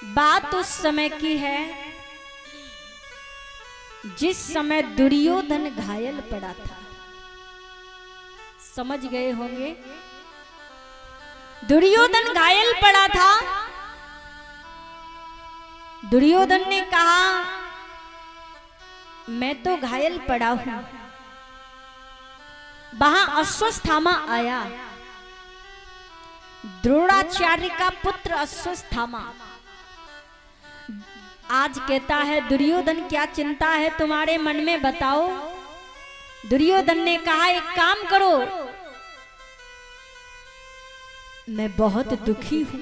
बात उस समय की है जिस समय दुर्योधन घायल पड़ा था। समझ गए होंगे, दुर्योधन घायल पड़ा था। दुर्योधन ने कहा मैं तो घायल पड़ा हूं। वहां अश्वत्थामा आया, द्रोणाचार्य का पुत्र अश्वत्थामा। आज कहता है दुर्योधन क्या चिंता है तुम्हारे मन में बताओ। दुर्योधन ने कहा एक काम करो, मैं बहुत दुखी हूं,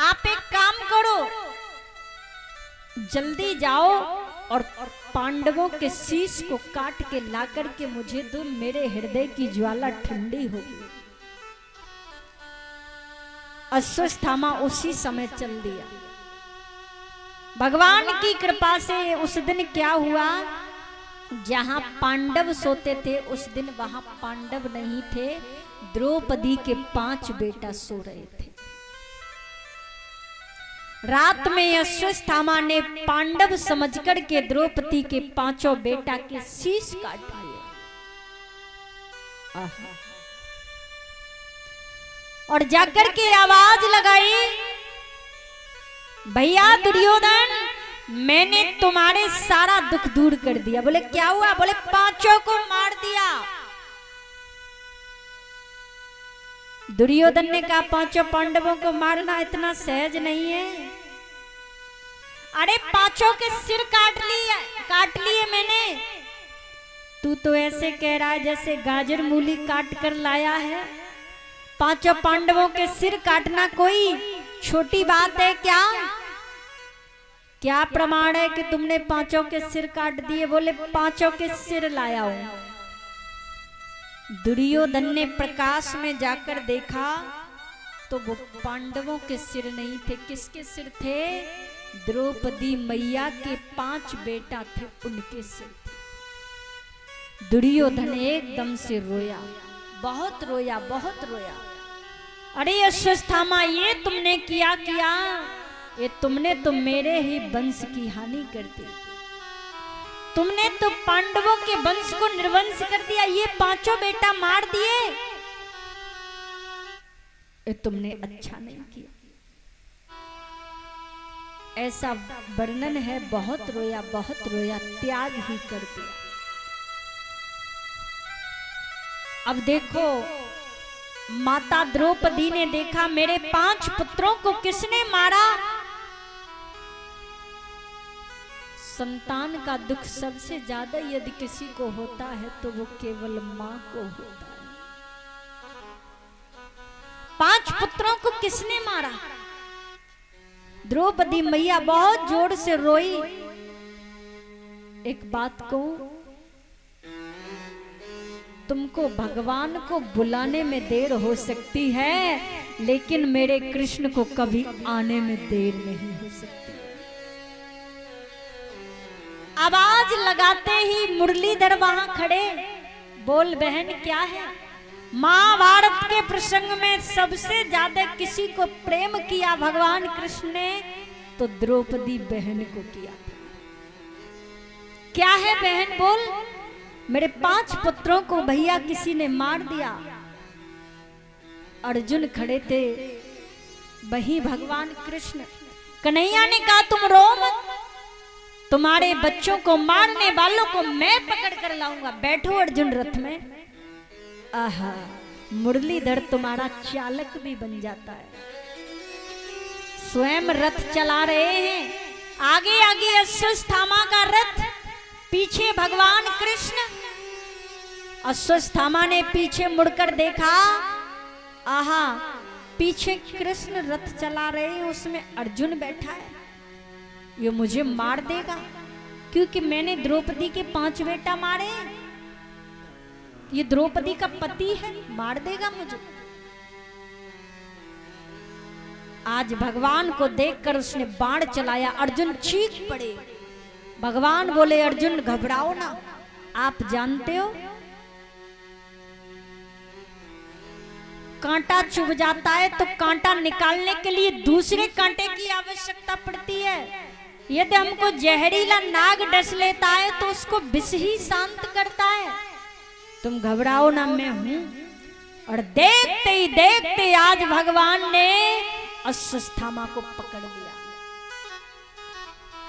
आप एक काम करो, जल्दी जाओ और पांडवों के शीश को काट के ला करके मुझे दो, मेरे हृदय की ज्वाला ठंडी होगी। अश्वत्थामा उसी समय चल दिया। भगवान की कृपा से उस दिन क्या हुआ, जहां पांडव सोते थे उस दिन वहां पांडव नहीं थे, द्रौपदी के 5 बेटा सो रहे थे। रात में अश्वत्थामा ने पांडव समझकर के द्रौपदी के 5 बेटा के शीश काट लिए और जाकर के आवाज लगाई, भैया दुर्योधन मैंने तुम्हारे सारा दुख दूर कर दिया। बोले क्या हुआ? बोले 5 को मार दिया। दुर्योधन ने कहा 5 पांडवों को मारना इतना सहज नहीं है। अरे 5 के सिर काट लिए मैंने। तू तो ऐसे कह रहा है जैसे गाजर मूली काट कर लाया है। 5 पांडवों के सिर काटना कोई छोटी बात है क्या? क्या प्रमाण है कि तुमने 5 के सिर काट दिए? बोले 5 के सिर लाया हूं। दुर्योधन ने प्रकाश में जाकर देखा तो वो पांडवों के सिर नहीं थे। किसके सिर थे? द्रौपदी मैया के 5 बेटा थे, उनके सिर थे। दुर्योधन एकदम से रोया, बहुत रोया, बहुत रोया। अरे अश्वत्थामा ये तुमने किया, ये तुमने तो मेरे ही वंश की हानि कर दी। तुमने तो पांडवों के वंश को निर्वंश कर दिया। ये 5 बेटा मार दिए, ये तुमने अच्छा नहीं किया। ऐसा वर्णन है, बहुत रोया, बहुत रोया, त्याग ही कर दिया। अब देखो माता द्रौपदी ने देखा मेरे 5 पुत्रों को किसने मारा। संतान का दुख सबसे ज्यादा यदि किसी को होता है तो वो केवल मां को होता है। 5 पुत्रों को किसने मारा? द्रौपदी मैया बहुत जोर से रोई। एक बात कहूं, तुमको भगवान को बुलाने में देर हो सकती है, लेकिन मेरे कृष्ण को कभी आने में देर नहीं हो सकती। आवाज लगाते ही मुरलीधर वहां खड़े, बोल बहन क्या है? महाभारत के प्रसंग में सबसे ज्यादा किसी को प्रेम किया भगवान कृष्ण ने तो द्रौपदी बहन को किया। क्या है बहन? बोल। मेरे 5 पुत्रों को भैया किसी ने मार दिया। अर्जुन खड़े थे, वही भगवान कृष्ण। कन्हैया ने कहा तुम रो मत, तुम्हारे बच्चों को मारने वालों को मैं पकड़ कर लाऊंगा। बैठो अर्जुन रथ में। आहा, मुरलीधर तुम्हारा चालक भी बन जाता है। स्वयं रथ चला रहे हैं, आगे आगे अश्वत्थामा का रथ, पीछे भगवान कृष्ण। अश्वत्थामा ने पीछे मुड़कर देखा, आहा, पीछे कृष्ण रथ चला रहे हैं, उसमें अर्जुन बैठा है। ये मुझे मार देगा क्योंकि मैंने द्रौपदी के 5 बेटा मारे। ये द्रौपदी का पति है, मार देगा मुझे। आज भगवान को देखकर उसने बाण चलाया, अर्जुन चीख पड़े। भगवान बोले अर्जुन घबराओ ना, आप जानते हो कांटा चुभ जाता है तो कांटा निकालने के लिए दूसरे कांटे की आवश्यकता पड़ती है। यदि हमको जहरीला नाग डस लेता है तो उसको विष ही शांत करता है। तुम घबराओ ना, मैं हूं। और देखते ही देखते आज भगवान ने अश्वत्थामा को पकड़ लिया।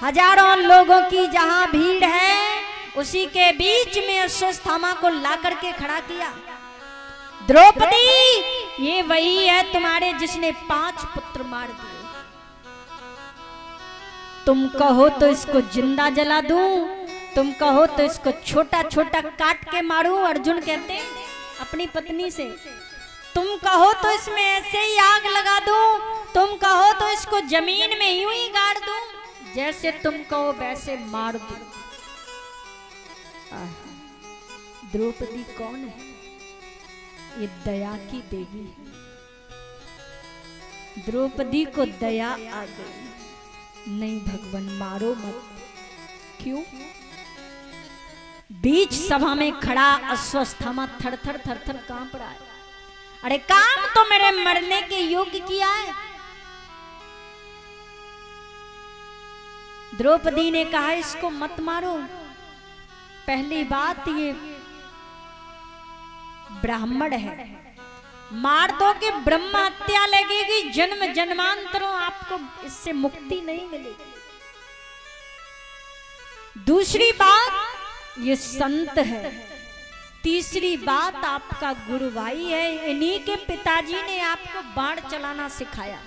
हजारों लोगों की जहां भीड़ है उसी के बीच में अश्वत्थामा को ला करके खड़ा किया। द्रौपदी, ये वही है तुम्हारे जिसने 5 पुत्र मार दिए। तुम कहो तो इसको जिंदा जला दूं, तुम कहो तो इसको छोटा छोटा काट के मारूं। अर्जुन कहते हैं अपनी पत्नी से, तुम कहो तो इसमें ऐसे ही आग लगा दूं, तुम कहो तो इसको जमीन में यूं ही गाड़ दूं, जैसे तुम कहो वैसे मार दूं। द्रौपदी कौन है? ये दया की देवी है। द्रौपदी को दया आ गई। नहीं भगवान, मारो मत। क्यों? बीच सभा में खड़ा अश्वत्थामा थर थर कांप रहा है। अरे काम तो मेरे मरने के योग्य किया है। द्रौपदी ने कहा इसको मत मारो। पहली बात, ये ब्राह्मण है, मार दो कि ब्रह्म हत्या लगेगी, जन्म जन्मांतरों आपको इससे मुक्ति नहीं मिलेगी। दूसरी बात, ये संत है। तीसरी बात, आपका गुरु भाई है। इन्हीं के पिताजी ने आपको बाण चलाना सिखाया।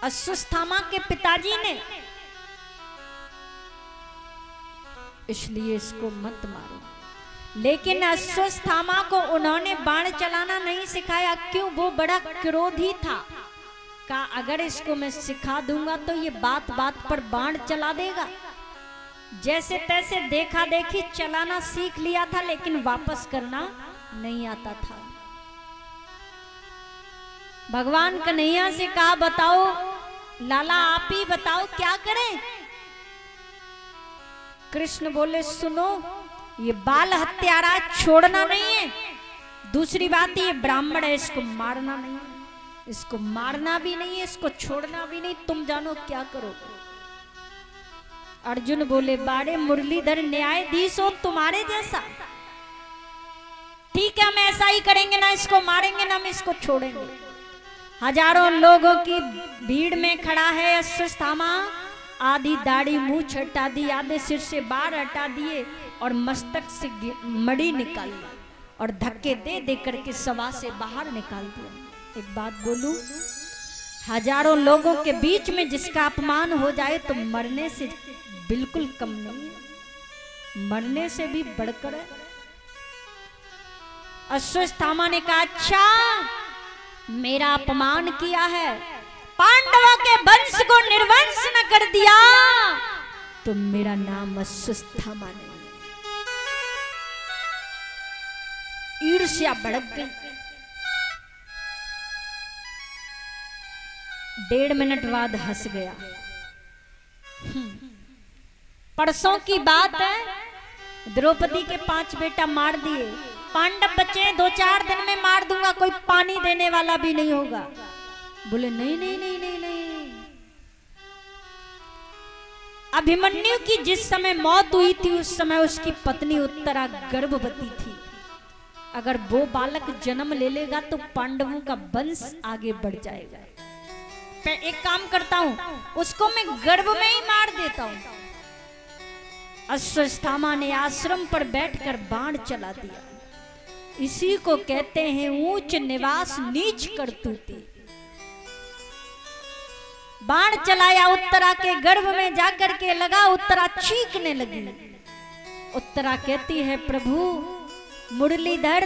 अश्वत्थामा के पिताजी ने। इसलिए इसको मत मारो। लेकिन अश्वत्थामा को उन्होंने बाण चलाना नहीं सिखाया। क्यों? वो बड़ा क्रोधी था। कहा अगर इसको मैं सिखा दूंगा तो ये बात बात पर बाण चला देगा। जैसे तैसे देखा देखी चलाना सीख लिया था, लेकिन वापस करना नहीं आता था। भगवान कन्हैया से कहा बताओ लाला, आप ही बताओ क्या करें। कृष्ण बोले सुनो, ये बाल हत्यारा छोड़ना नहीं है। दूसरी बात, ये ब्राह्मण है, इसको मारना नहीं है। इसको मारना भी नहीं है, इसको छोड़ना भी नहीं। तुम जानो क्या करो। अर्जुन बोले बारे मुरलीधर न्यायाधीश हो तुम्हारे जैसा। ठीक है, हम ऐसा ही करेंगे, ना इसको मारेंगे ना हम इसको छोड़ेंगे। हजारों लोगों की भीड़ में खड़ा है अश्वत्थामा। आधी दाढ़ी मूछ हटा दी, आधे सिर से बाल हटा दिए और मस्तक से मड़ी निकाल ली और धक्के दे दे करके सभा से बाहर निकाल दिया। एक बात बोलूं, हजारों लोगों के बीच में जिसका अपमान हो जाए तो मरने से बिल्कुल कम नहीं है, मरने से भी बढ़कर है। अश्वत्थामा ने कहा अच्छा मेरा अपमान किया है, पांडवों के वंश को निर्वंश न कर दिया तो मेरा नाम अश्वत्थामा नहीं। ईर्ष्या भड़क गई। 1.5 मिनट बाद हंस गया। परसों की बात है, द्रौपदी के 5 बेटा मार दिए। पांडव बच्चे 2-4 दिन में मार दूंगा, कोई पानी देने वाला भी नहीं होगा। बोले नहीं नहीं नहीं नहीं नहीं। अभिमन्यु की जिस समय मौत हुई थी उस समय उसकी पत्नी उत्तरा गर्भवती थी। अगर वो बालक जन्म ले लेगा तो पांडवों का वंश आगे बढ़ जाएगा। मैं एक काम करता हूं, उसको मैं गर्भ में ही मार देता हूं। अश्वत्थामा ने आश्रम पर बैठकर बाण चला दिया। इसी को कहते हैं ऊंच निवास नीच करतूती। बाण चलाया, उत्तरा के गर्भ में जाकर के लगा। उत्तरा चीखने लगी। उत्तरा कहती है प्रभु मुरलीधर,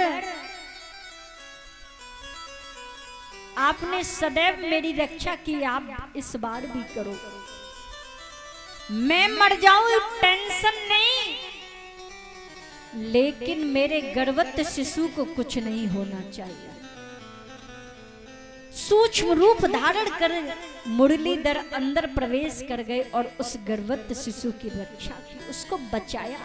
आपने सदैव मेरी रक्षा की, आप इस बार भी करो। मैं मर जाऊं टेंशन नहीं, लेकिन मेरे गर्भवत शिशु को कुछ नहीं होना चाहिए। सूक्ष्म रूप धारण कर मुरलीधर अंदर प्रवेश कर गए और उस गर्भवत शिशु की रक्षा की, उसको बचाया।